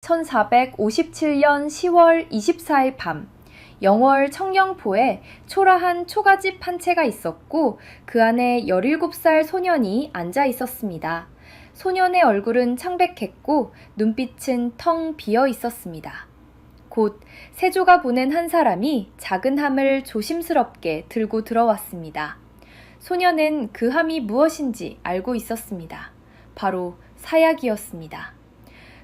1457년 10월 24일 밤, 영월 청령포에 초라한 초가집 한 채가 있었고 그 안에 17살 소년이 앉아 있었습니다. 소년의 얼굴은 창백했고 눈빛은 텅 비어 있었습니다. 곧 세조가 보낸 한 사람이 작은 함을 조심스럽게 들고 들어왔습니다. 소년은 그 함이 무엇인지 알고 있었습니다. 바로 사약이었습니다.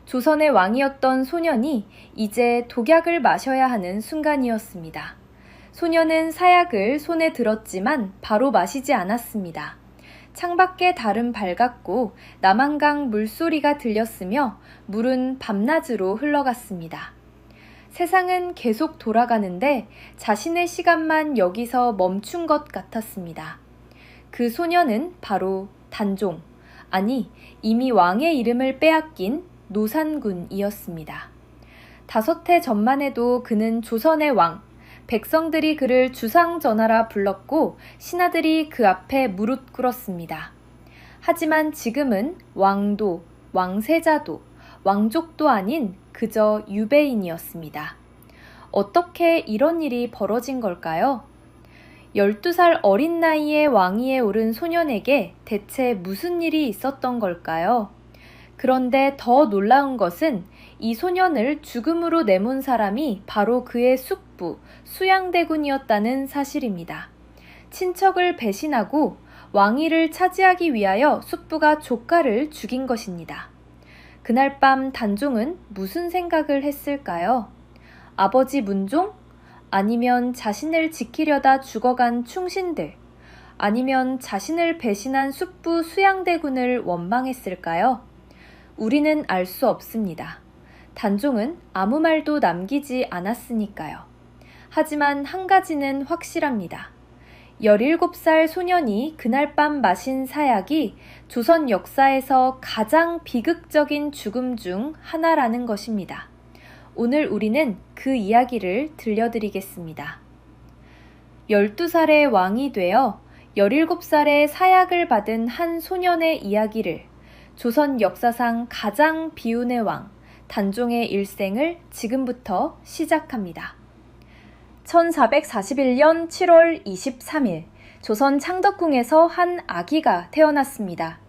조선의 왕이었던 소년이 이제 독약을 마셔야 하는 순간이었습니다. 소년은 사약을 손에 들었지만 바로 마시지 않았습니다. 창밖에 달은 밝았고 남한강 물소리가 들렸으며 물은 밤낮으로 흘러갔습니다. 세상은 계속 돌아가는데 자신의 시간만 여기서 멈춘 것 같았습니다. 그 소년은 바로 단종, 아니 이미 왕의 이름을 빼앗긴 노산군이었습니다. 5해 전만 해도 그는 조선의 왕, 백성들이 그를 주상전하라 불렀고 신하들이 그 앞에 무릎 꿇었습니다. 하지만 지금은 왕도, 왕세자도, 왕족도 아닌 그저 유배인이었습니다. 어떻게 이런 일이 벌어진 걸까요? 12살 어린 나이에 왕위에 오른 소년에게 대체 무슨 일이 있었던 걸까요? 그런데 더 놀라운 것은 이 소년을 죽음으로 내몬 사람이 바로 그의 숙부, 수양대군이었다는 사실입니다. 친척을 배신하고 왕위를 차지하기 위하여 숙부가 조카를 죽인 것입니다. 그날 밤 단종은 무슨 생각을 했을까요? 아버지 문종? 아니면 자신을 지키려다 죽어간 충신들? 아니면 자신을 배신한 숙부 수양대군을 원망했을까요? 우리는 알 수 없습니다. 단종은 아무 말도 남기지 않았으니까요. 하지만 한 가지는 확실합니다. 17살 소년이 그날 밤 마신 사약이 조선 역사에서 가장 비극적인 죽음 중 하나라는 것입니다. 오늘 우리는 그 이야기를 들려드리겠습니다. 12살의 왕이 되어 17살의 사약을 받은 한 소년의 이야기를 조선 역사상 가장 비운의 왕, 단종의 일생을 지금부터 시작합니다. 1441년 7월 23일, 조선 창덕궁에서 한 아기가 태어났습니다.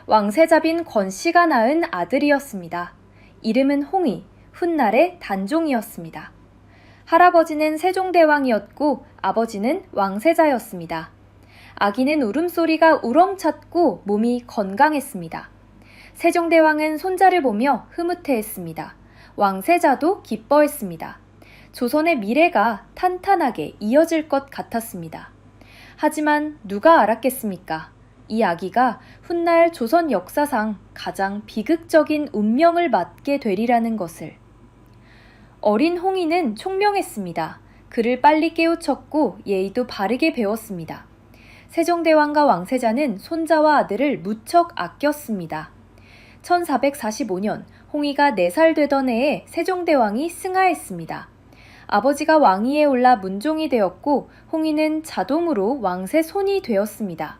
왕세자빈 권씨가 낳은 아들이었습니다. 이름은 홍희, 훗날의 단종이었습니다. 할아버지는 세종대왕이었고 아버지는 왕세자였습니다. 아기는 울음소리가 우렁찼고 몸이 건강했습니다. 세종대왕은 손자를 보며 흐뭇해했습니다. 왕세자도 기뻐했습니다. 조선의 미래가 탄탄하게 이어질 것 같았습니다. 하지만 누가 알았겠습니까? 이 아기가 훗날 조선 역사상 가장 비극적인 운명을 맞게 되리라는 것을. 어린 홍희는 총명했습니다. 그를 빨리 깨우쳤고 예의도 바르게 배웠습니다. 세종대왕과 왕세자는 손자와 아들을 무척 아꼈습니다. 1445년 홍희가 4살 되던 해에 세종대왕이 승하했습니다. 아버지가 왕위에 올라 문종이 되었고 홍희는 자동으로 왕세 손이 되었습니다.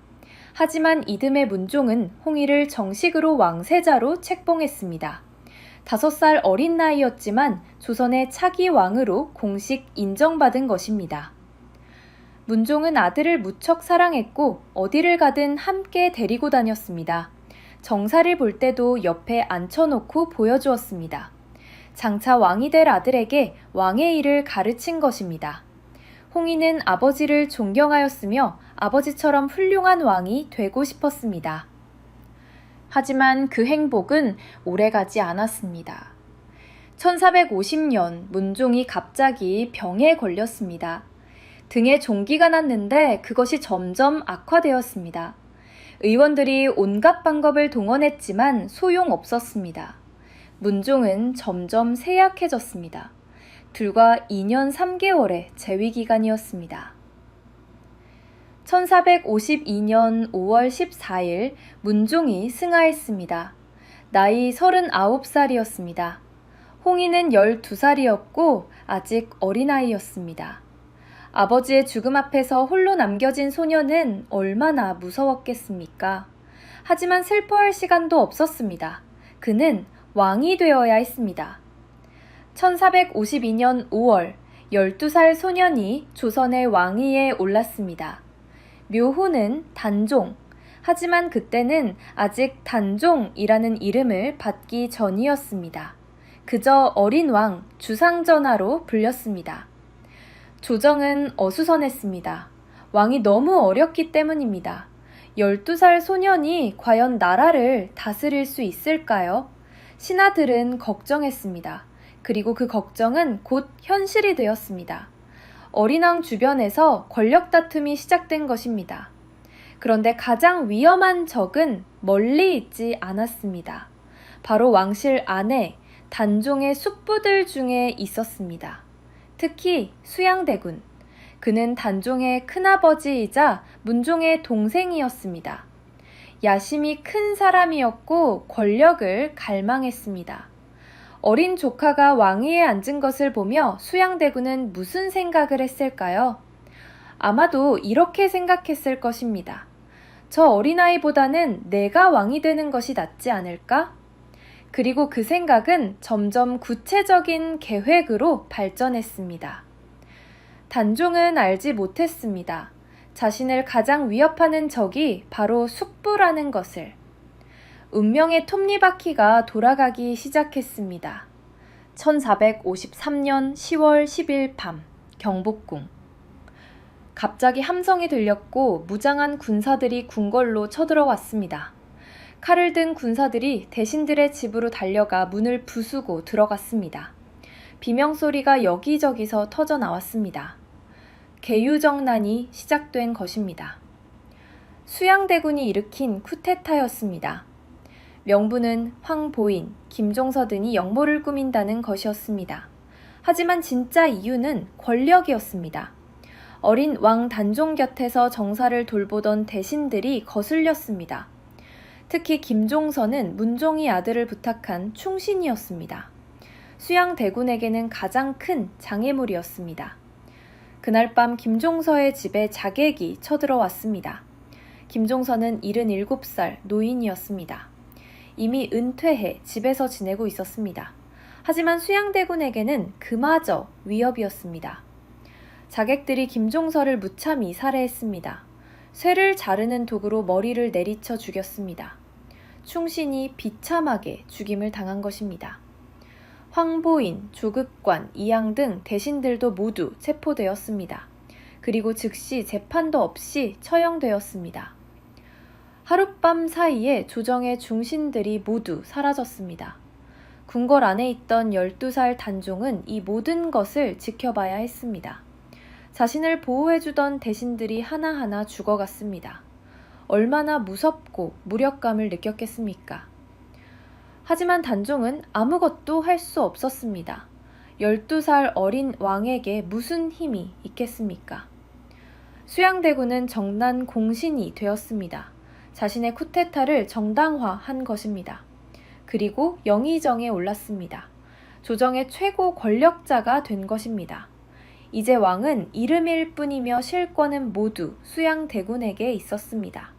하지만 이듬해 문종은 홍희를 정식으로 왕세자로 책봉했습니다. 5살 어린 나이였지만 조선의 차기 왕으로 공식 인정받은 것입니다. 문종은 아들을 무척 사랑했고 어디를 가든 함께 데리고 다녔습니다. 정사를 볼 때도 옆에 앉혀놓고 보여주었습니다. 장차 왕이 될 아들에게 왕의 일을 가르친 것입니다. 홍희는 아버지를 존경하였으며 아버지처럼 훌륭한 왕이 되고 싶었습니다. 하지만 그 행복은 오래가지 않았습니다. 1450년 문종이 갑자기 병에 걸렸습니다. 등에 종기가 났는데 그것이 점점 악화되었습니다. 의원들이 온갖 방법을 동원했지만 소용없었습니다. 문종은 점점 쇠약해졌습니다. 불과 2년 3개월의 재위기간이었습니다. 1452년 5월 14일 문종이 승하했습니다. 나이 39살이었습니다. 홍희는 12살이었고 아직 어린아이였습니다. 아버지의 죽음 앞에서 홀로 남겨진 소녀는 얼마나 무서웠겠습니까? 하지만 슬퍼할 시간도 없었습니다. 그는 왕이 되어야 했습니다. 1452년 5월 12살 소년이 조선의 왕위에 올랐습니다. 묘호는 단종. 하지만 그때는 아직 단종이라는 이름을 받기 전이었습니다. 그저 어린 왕, 주상전하로 불렸습니다. 조정은 어수선했습니다. 왕이 너무 어렸기 때문입니다. 12살 소년이 과연 나라를 다스릴 수 있을까요? 신하들은 걱정했습니다. 그리고 그 걱정은 곧 현실이 되었습니다. 어린 왕 주변에서 권력 다툼이 시작된 것입니다. 그런데 가장 위험한 적은 멀리 있지 않았습니다. 바로 왕실 안에 단종의 숙부들 중에 있었습니다. 특히 수양대군. 그는 단종의 큰아버지이자 문종의 동생이었습니다. 야심이 큰 사람이었고 권력을 갈망했습니다. 어린 조카가 왕위에 앉은 것을 보며 수양대군은 무슨 생각을 했을까요? 아마도 이렇게 생각했을 것입니다. 저 어린아이보다는 내가 왕이 되는 것이 낫지 않을까? 그리고 그 생각은 점점 구체적인 계획으로 발전했습니다. 단종은 알지 못했습니다. 자신을 가장 위협하는 적이 바로 숙부라는 것을. 운명의 톱니바퀴가 돌아가기 시작했습니다. 1453년 10월 10일 밤, 경복궁. 갑자기 함성이 들렸고 무장한 군사들이 궁궐로 쳐들어왔습니다. 칼을 든 군사들이 대신들의 집으로 달려가 문을 부수고 들어갔습니다. 비명소리가 여기저기서 터져 나왔습니다. 계유정난이 시작된 것입니다. 수양대군이 일으킨 쿠데타였습니다. 명분은 황보인, 김종서 등이 역모를 꾸민다는 것이었습니다. 하지만 진짜 이유는 권력이었습니다. 어린 왕 단종 곁에서 정사를 돌보던 대신들이 거슬렸습니다. 특히 김종서는 문종이 아들을 부탁한 충신이었습니다. 수양대군에게는 가장 큰 장애물이었습니다. 그날 밤 김종서의 집에 자객이 쳐들어왔습니다. 김종서는 77살 노인이었습니다. 이미 은퇴해 집에서 지내고 있었습니다. 하지만 수양대군에게는 그마저 위협이었습니다. 자객들이 김종서를 무참히 살해했습니다. 쇠를 자르는 도구로 머리를 내리쳐 죽였습니다. 충신이 비참하게 죽임을 당한 것입니다. 황보인, 조급관, 이양 등 대신들도 모두 체포되었습니다. 그리고 즉시 재판도 없이 처형되었습니다. 하룻밤 사이에 조정의 중신들이 모두 사라졌습니다. 궁궐 안에 있던 12살 단종은 이 모든 것을 지켜봐야 했습니다. 자신을 보호해주던 대신들이 하나하나 죽어갔습니다. 얼마나 무섭고 무력감을 느꼈겠습니까? 하지만 단종은 아무것도 할 수 없었습니다. 12살 어린 왕에게 무슨 힘이 있겠습니까? 수양대군은 정난 공신이 되었습니다. 자신의 쿠데타를 정당화한 것입니다. 그리고 영의정에 올랐습니다. 조정의 최고 권력자가 된 것입니다. 이제 왕은 이름일 뿐이며 실권은 모두 수양대군에게 있었습니다.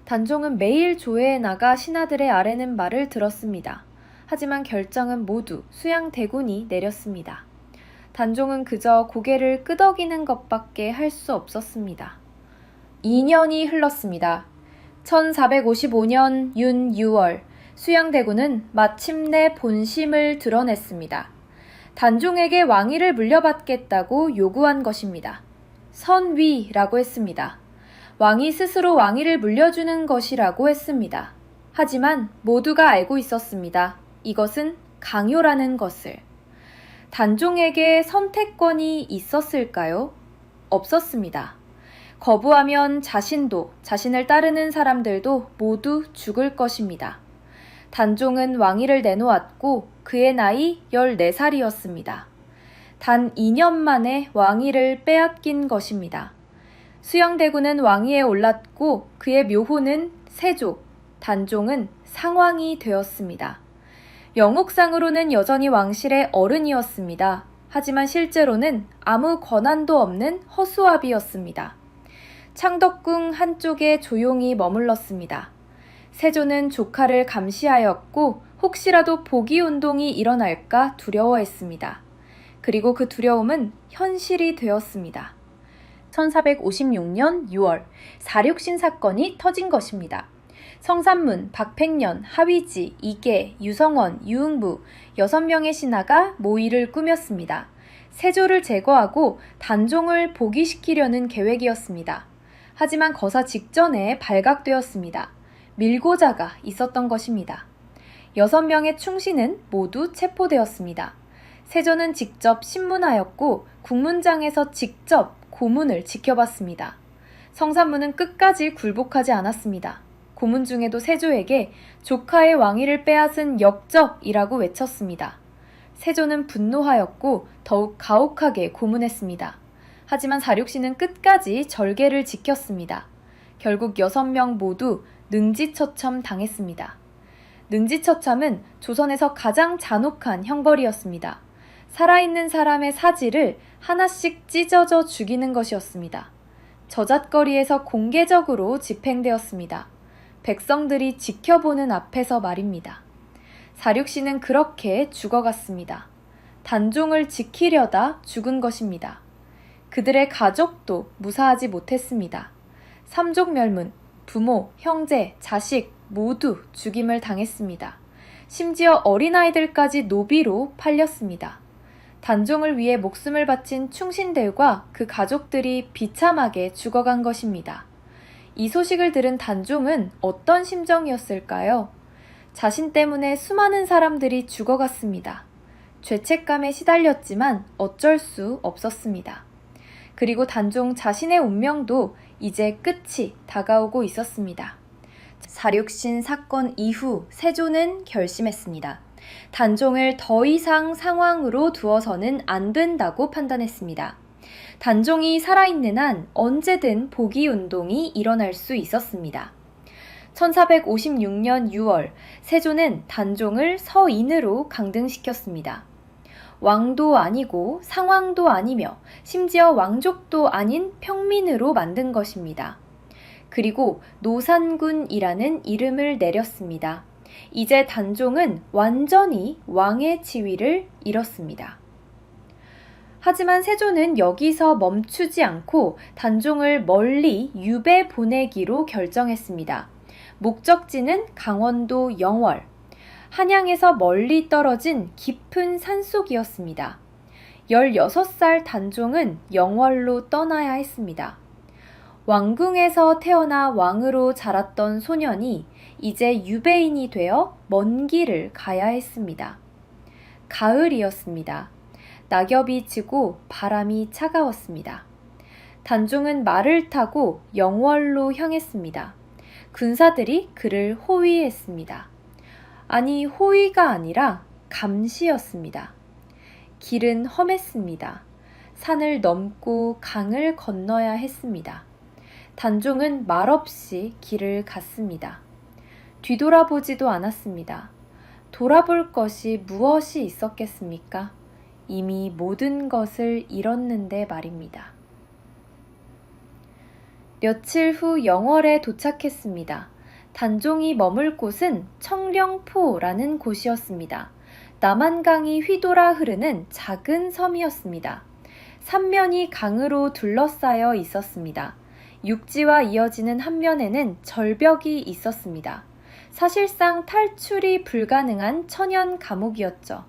단종은 매일 조회에 나가 신하들의 아뢰는 말을 들었습니다. 하지만 결정은 모두 수양대군이 내렸습니다. 단종은 그저 고개를 끄덕이는 것밖에 할 수 없었습니다. 2년이 흘렀습니다. 1455년 윤 6월 수양대군은 마침내 본심을 드러냈습니다. 단종에게 왕위를 물려받겠다고 요구한 것입니다. 선위라고 했습니다. 왕이 스스로 왕위를 물려주는 것이라고 했습니다. 하지만 모두가 알고 있었습니다. 이것은 강요라는 것을. 단종에게 선택권이 있었을까요? 없었습니다. 거부하면 자신도 자신을 따르는 사람들도 모두 죽을 것입니다. 단종은 왕위를 내놓았고 그의 나이 14살이었습니다. 단 2년 만에 왕위를 빼앗긴 것입니다. 수양대군은 왕위에 올랐고 그의 묘호는 세조, 단종은 상왕이 되었습니다. 영옥상으로는 여전히 왕실의 어른이었습니다. 하지만 실제로는 아무 권한도 없는 허수아비였습니다. 창덕궁 한쪽에 조용히 머물렀습니다. 세조는 조카를 감시하였고 혹시라도 복위운동이 일어날까 두려워했습니다. 그리고 그 두려움은 현실이 되었습니다. 1456년 6월 사륙신 사건이 터진 것입니다. 성산문, 박팽년, 하위지, 이계, 유성원, 유흥부 6명의 신하가 모의를 꾸몄습니다. 세조를 제거하고 단종을 복위시키려는 계획이었습니다. 하지만 거사 직전에 발각되었습니다. 밀고자가 있었던 것입니다. 6명의 충신은 모두 체포되었습니다. 세조는 직접 신문하였고 국문장에서 직접 고문을 지켜봤습니다. 성산문은 끝까지 굴복하지 않았습니다. 고문 중에도 세조에게 조카의 왕위를 빼앗은 역적이라고 외쳤습니다. 세조는 분노하였고 더욱 가혹하게 고문했습니다. 하지만 사륙신은 끝까지 절개를 지켰습니다. 결국 6명 모두 능지처참 당했습니다. 능지처참은 조선에서 가장 잔혹한 형벌이었습니다. 살아있는 사람의 사지를 하나씩 찢어져 죽이는 것이었습니다. 저잣거리에서 공개적으로 집행되었습니다. 백성들이 지켜보는 앞에서 말입니다. 사륙신은 그렇게 죽어갔습니다. 단종을 지키려다 죽은 것입니다. 그들의 가족도 무사하지 못했습니다. 삼족멸문, 부모, 형제, 자식 모두 죽임을 당했습니다. 심지어 어린아이들까지 노비로 팔렸습니다. 단종을 위해 목숨을 바친 충신들과 그 가족들이 비참하게 죽어간 것입니다. 이 소식을 들은 단종은 어떤 심정이었을까요? 자신 때문에 수많은 사람들이 죽어갔습니다. 죄책감에 시달렸지만 어쩔 수 없었습니다. 그리고 단종 자신의 운명도 이제 끝이 다가오고 있었습니다. 사륙신 사건 이후 세조는 결심했습니다. 단종을 더 이상 상황으로 두어서는 안 된다고 판단했습니다. 단종이 살아있는 한 언제든 복위운동이 일어날 수 있었습니다. 1456년 6월 세조는 단종을 서인으로 강등시켰습니다. 왕도 아니고 상왕도 아니며 심지어 왕족도 아닌 평민으로 만든 것입니다. 그리고 노산군이라는 이름을 내렸습니다. 이제 단종은 완전히 왕의 지위를 잃었습니다. 하지만 세조는 여기서 멈추지 않고 단종을 멀리 유배 보내기로 결정했습니다. 목적지는 강원도 영월, 한양에서 멀리 떨어진 깊은 산속이었습니다. 16살 단종은 영월로 떠나야 했습니다. 왕궁에서 태어나 왕으로 자랐던 소년이 이제 유배인이 되어 먼 길을 가야 했습니다. 가을이었습니다. 낙엽이 지고 바람이 차가웠습니다. 단종은 말을 타고 영월로 향했습니다. 군사들이 그를 호위했습니다. 아니, 호위가 아니라 감시였습니다. 길은 험했습니다. 산을 넘고 강을 건너야 했습니다. 단종은 말없이 길을 갔습니다. 뒤돌아보지도 않았습니다. 돌아볼 것이 무엇이 있었겠습니까? 이미 모든 것을 잃었는데 말입니다. 며칠 후 영월에 도착했습니다. 단종이 머물 곳은 청령포라는 곳이었습니다. 남한강이 휘돌아 흐르는 작은 섬이었습니다. 삼면이 강으로 둘러싸여 있었습니다. 육지와 이어지는 한 면에는 절벽이 있었습니다. 사실상 탈출이 불가능한 천연 감옥이었죠.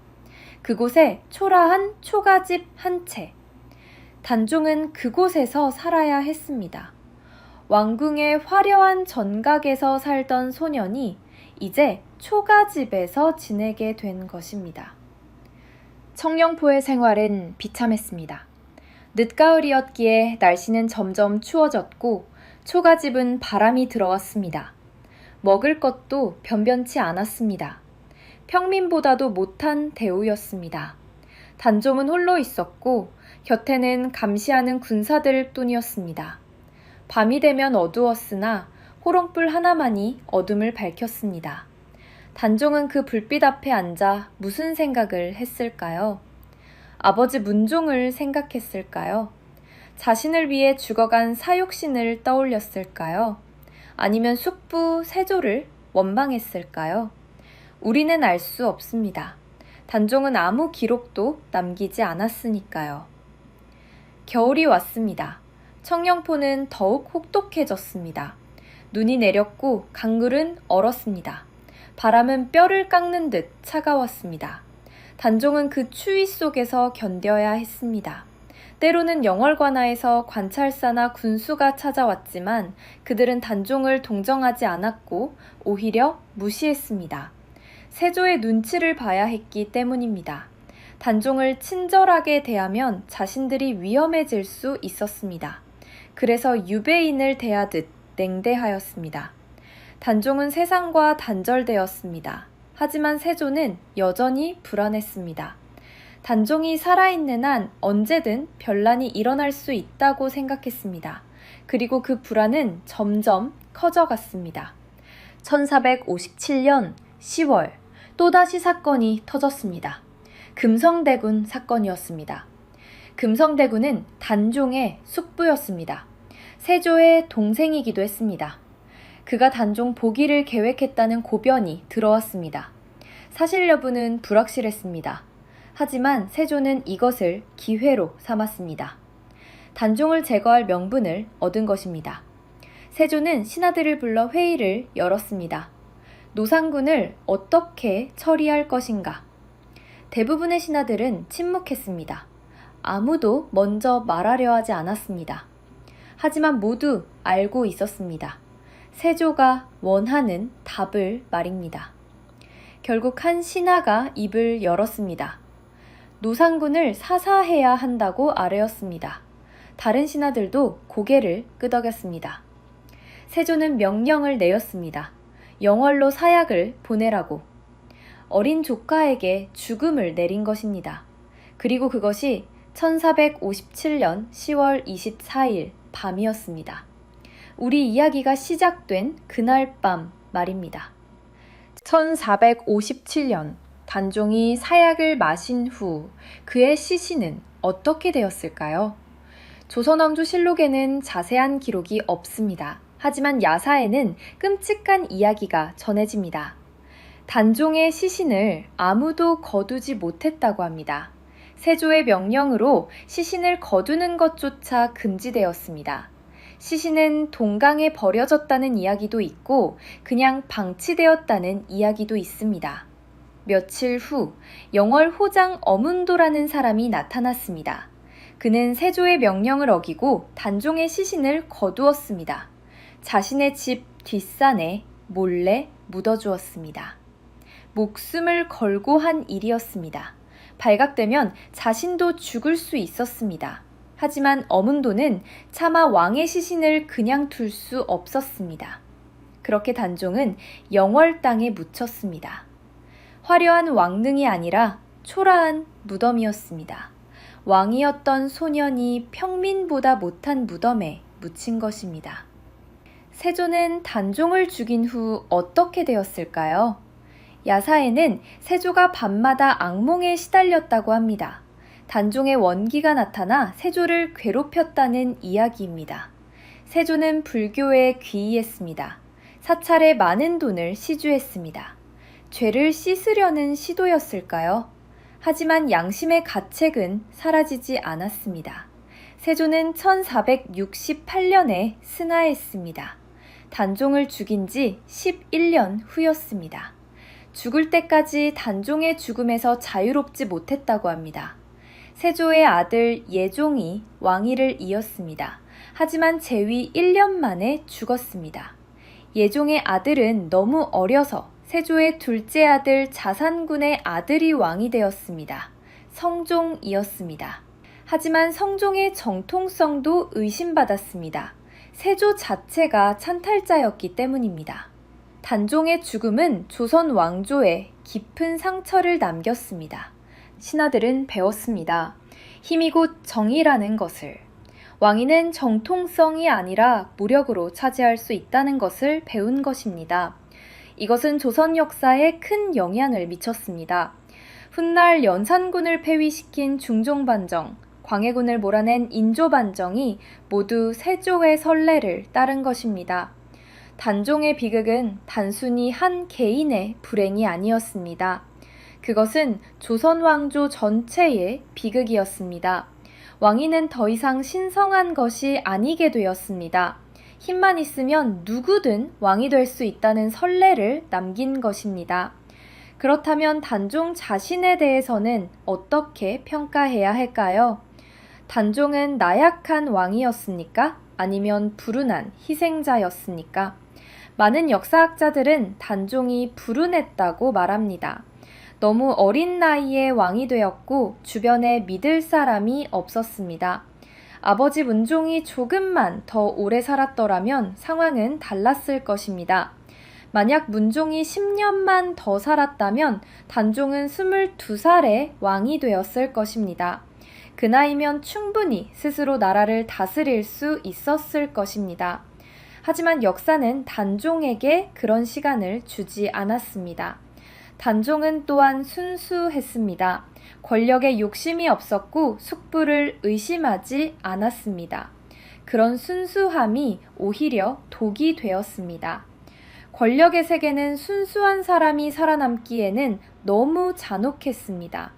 그곳에 초라한 초가집 한 채. 단종은 그곳에서 살아야 했습니다. 왕궁의 화려한 전각에서 살던 소년이 이제 초가집에서 지내게 된 것입니다. 청령포의 생활은 비참했습니다. 늦가을이었기에 날씨는 점점 추워졌고 초가집은 바람이 들어왔습니다. 먹을 것도 변변치 않았습니다. 평민보다도 못한 대우였습니다. 단종은 홀로 있었고 곁에는 감시하는 군사들 뿐이었습니다. 밤이 되면 어두웠으나 호롱불 하나만이 어둠을 밝혔습니다. 단종은 그 불빛 앞에 앉아 무슨 생각을 했을까요? 아버지 문종을 생각했을까요? 자신을 위해 죽어간 사육신을 떠올렸을까요? 아니면 숙부 세조를 원망했을까요? 우리는 알 수 없습니다. 단종은 아무 기록도 남기지 않았으니까요. 겨울이 왔습니다. 청영포는 더욱 혹독해졌습니다. 눈이 내렸고 강물은 얼었습니다. 바람은 뼈를 깎는 듯 차가웠습니다. 단종은 그 추위 속에서 견뎌야 했습니다. 때로는 영월관하에서 관찰사나 군수가 찾아왔지만 그들은 단종을 동정하지 않았고 오히려 무시했습니다. 세조의 눈치를 봐야 했기 때문입니다. 단종을 친절하게 대하면 자신들이 위험해질 수 있었습니다. 그래서 유배인을 대하듯 냉대하였습니다. 단종은 세상과 단절되었습니다. 하지만 세조는 여전히 불안했습니다. 단종이 살아있는 한 언제든 변란이 일어날 수 있다고 생각했습니다. 그리고 그 불안은 점점 커져갔습니다. 1457년 10월 또다시 사건이 터졌습니다. 금성대군 사건이었습니다. 금성대군은 단종의 숙부였습니다. 세조의 동생이기도 했습니다. 그가 단종 복위를 계획했다는 고변이 들어왔습니다. 사실 여부는 불확실했습니다. 하지만 세조는 이것을 기회로 삼았습니다. 단종을 제거할 명분을 얻은 것입니다. 세조는 신하들을 불러 회의를 열었습니다. 노상군을 어떻게 처리할 것인가? 대부분의 신하들은 침묵했습니다. 아무도 먼저 말하려 하지 않았습니다. 하지만 모두 알고 있었습니다. 세조가 원하는 답을 말입니다. 결국 한 신하가 입을 열었습니다. 노상군을 사사해야 한다고 아뢰었습니다. 다른 신하들도 고개를 끄덕였습니다. 세조는 명령을 내렸습니다. 영월로 사약을 보내라고. 어린 조카에게 죽음을 내린 것입니다. 그리고 그것이 1457년 10월 24일 밤이었습니다. 우리 이야기가 시작된 그날 밤 말입니다. 1457년 단종이 사약을 마신 후 그의 시신은 어떻게 되었을까요? 조선왕조실록에는 자세한 기록이 없습니다. 하지만 야사에는 끔찍한 이야기가 전해집니다. 단종의 시신을 아무도 거두지 못했다고 합니다. 세조의 명령으로 시신을 거두는 것조차 금지되었습니다. 시신은 동강에 버려졌다는 이야기도 있고 그냥 방치되었다는 이야기도 있습니다. 며칠 후 영월 호장 어문도라는 사람이 나타났습니다. 그는 세조의 명령을 어기고 단종의 시신을 거두었습니다. 자신의 집 뒷산에 몰래 묻어주었습니다. 목숨을 걸고 한 일이었습니다. 발각되면 자신도 죽을 수 있었습니다. 하지만 어문도는 차마 왕의 시신을 그냥 둘 수 없었습니다. 그렇게 단종은 영월 땅에 묻혔습니다. 화려한 왕릉이 아니라 초라한 무덤이었습니다. 왕이었던 소년이 평민보다 못한 무덤에 묻힌 것입니다. 세조는 단종을 죽인 후 어떻게 되었을까요? 야사에는 세조가 밤마다 악몽에 시달렸다고 합니다. 단종의 원기가 나타나 세조를 괴롭혔다는 이야기입니다. 세조는 불교에 귀의했습니다. 사찰에 많은 돈을 시주했습니다. 죄를 씻으려는 시도였을까요? 하지만 양심의 가책은 사라지지 않았습니다. 세조는 1468년에 승하했습니다. 단종을 죽인 지 11년 후였습니다. 죽을 때까지 단종의 죽음에서 자유롭지 못했다고 합니다. 세조의 아들 예종이 왕위를 이었습니다. 하지만 재위 1년 만에 죽었습니다. 예종의 아들은 너무 어려서 세조의 둘째 아들 자산군의 아들이 왕이 되었습니다. 성종이었습니다. 하지만 성종의 정통성도 의심받았습니다. 세조 자체가 찬탈자였기 때문입니다. 단종의 죽음은 조선 왕조에 깊은 상처를 남겼습니다. 신하들은 배웠습니다. 힘이 곧 정의라는 것을. 왕위는 정통성이 아니라 무력으로 차지할 수 있다는 것을 배운 것입니다. 이것은 조선 역사에 큰 영향을 미쳤습니다. 훗날 연산군을 폐위시킨 중종반정, 광해군을 몰아낸 인조반정이 모두 세조의 선례를 따른 것입니다. 단종의 비극은 단순히 한 개인의 불행이 아니었습니다. 그것은 조선 왕조 전체의 비극이었습니다. 왕위는 더 이상 신성한 것이 아니게 되었습니다. 힘만 있으면 누구든 왕이 될 수 있다는 선례를 남긴 것입니다. 그렇다면 단종 자신에 대해서는 어떻게 평가해야 할까요? 단종은 나약한 왕이었습니까? 아니면 불운한 희생자였습니까? 많은 역사학자들은 단종이 불운했다고 말합니다. 너무 어린 나이에 왕이 되었고 주변에 믿을 사람이 없었습니다. 아버지 문종이 조금만 더 오래 살았더라면 상황은 달랐을 것입니다. 만약 문종이 10년만 더 살았다면 단종은 22살에 왕이 되었을 것입니다. 그 나이면 충분히 스스로 나라를 다스릴 수 있었을 것입니다. 하지만 역사는 단종에게 그런 시간을 주지 않았습니다. 단종은 또한 순수했습니다. 권력에 욕심이 없었고 숙부를 의심하지 않았습니다. 그런 순수함이 오히려 독이 되었습니다. 권력의 세계는 순수한 사람이 살아남기에는 너무 잔혹했습니다.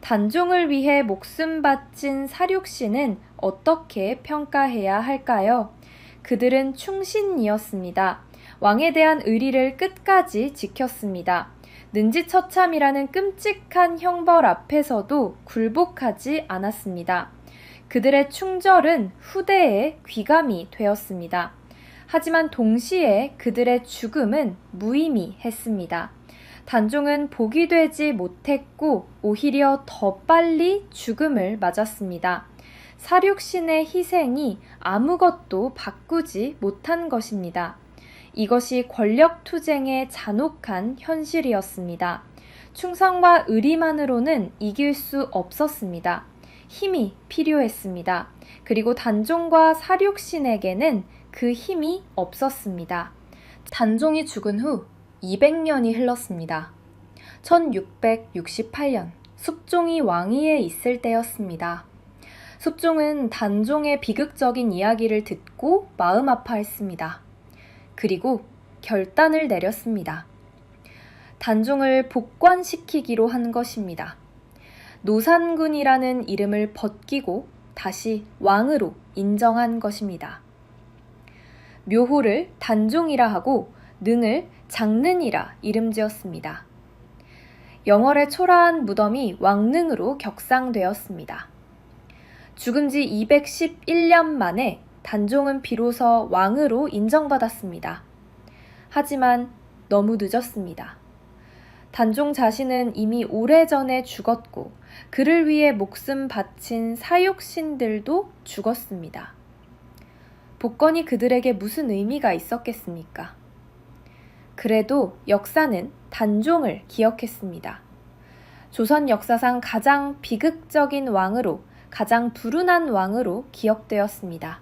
단종을 위해 목숨 바친 사륙신은 어떻게 평가해야 할까요? 그들은 충신이었습니다. 왕에 대한 의리를 끝까지 지켰습니다. 능지처참이라는 끔찍한 형벌 앞에서도 굴복하지 않았습니다. 그들의 충절은 후대의 귀감이 되었습니다. 하지만 동시에 그들의 죽음은 무의미했습니다. 단종은 복이 되지 못했고 오히려 더 빨리 죽음을 맞았습니다. 사륙신의 희생이 아무것도 바꾸지 못한 것입니다. 이것이 권력투쟁의 잔혹한 현실이었습니다. 충성과 의리만으로는 이길 수 없었습니다. 힘이 필요했습니다. 그리고 단종과 사륙신에게는 그 힘이 없었습니다. 단종이 죽은 후 200년이 흘렀습니다. 1668년 숙종이 왕위에 있을 때였습니다. 숙종은 단종의 비극적인 이야기를 듣고 마음 아파했습니다. 그리고 결단을 내렸습니다. 단종을 복관시키기로 한 것입니다. 노산군이라는 이름을 벗기고 다시 왕으로 인정한 것입니다. 묘호를 단종이라 하고 능을 장능이라 이름 지었습니다. 영월의 초라한 무덤이 왕릉으로 격상되었습니다. 죽은 지 211년 만에 단종은 비로소 왕으로 인정받았습니다. 하지만 너무 늦었습니다. 단종 자신은 이미 오래전에 죽었고 그를 위해 목숨 바친 사육신들도 죽었습니다. 복권이 그들에게 무슨 의미가 있었겠습니까? 그래도 역사는 단종을 기억했습니다. 조선 역사상 가장 비극적인 왕으로, 가장 불운한 왕으로 기억되었습니다.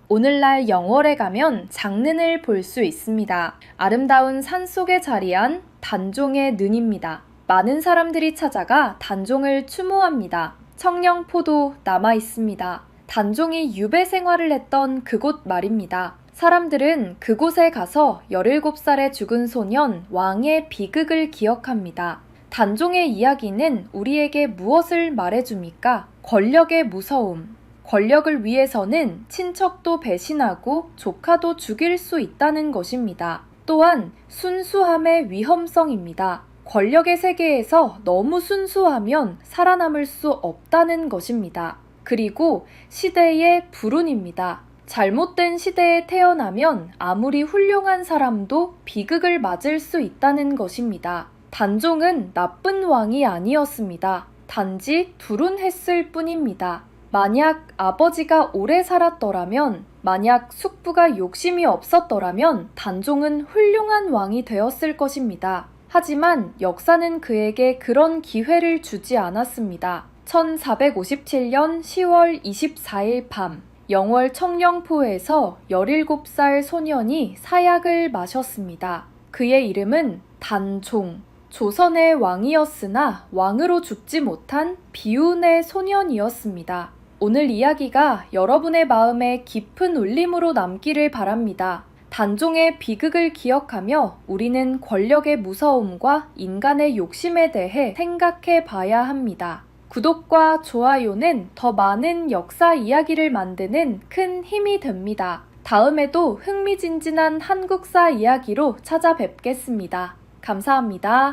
오늘날 영월에 가면 장릉을 볼 수 있습니다. 아름다운 산속에 자리한 단종의 는입니다. 많은 사람들이 찾아가 단종을 추모합니다. 청령포도 남아 있습니다. 단종이 유배 생활을 했던 그곳 말입니다. 사람들은 그곳에 가서 17살에 죽은 소년 왕의 비극을 기억합니다. 단종의 이야기는 우리에게 무엇을 말해줍니까? 권력의 무서움. 권력을 위해서는 친척도 배신하고 조카도 죽일 수 있다는 것입니다. 또한 순수함의 위험성입니다. 권력의 세계에서 너무 순수하면 살아남을 수 없다는 것입니다. 그리고 시대의 불운입니다. 잘못된 시대에 태어나면 아무리 훌륭한 사람도 비극을 맞을 수 있다는 것입니다. 단종은 나쁜 왕이 아니었습니다. 단지 불운했을 뿐입니다. 만약 아버지가 오래 살았더라면, 만약 숙부가 욕심이 없었더라면 단종은 훌륭한 왕이 되었을 것입니다. 하지만 역사는 그에게 그런 기회를 주지 않았습니다. 1457년 10월 24일 밤, 영월 청령포에서 17살 소년이 사약을 마셨습니다. 그의 이름은 단종. 조선의 왕이었으나 왕으로 죽지 못한 비운의 소년이었습니다. 오늘 이야기가 여러분의 마음에 깊은 울림으로 남기를 바랍니다. 단종의 비극을 기억하며 우리는 권력의 무서움과 인간의 욕심에 대해 생각해 봐야 합니다. 구독과 좋아요는 더 많은 역사 이야기를 만드는 큰 힘이 됩니다. 다음에도 흥미진진한 한국사 이야기로 찾아뵙겠습니다. 감사합니다.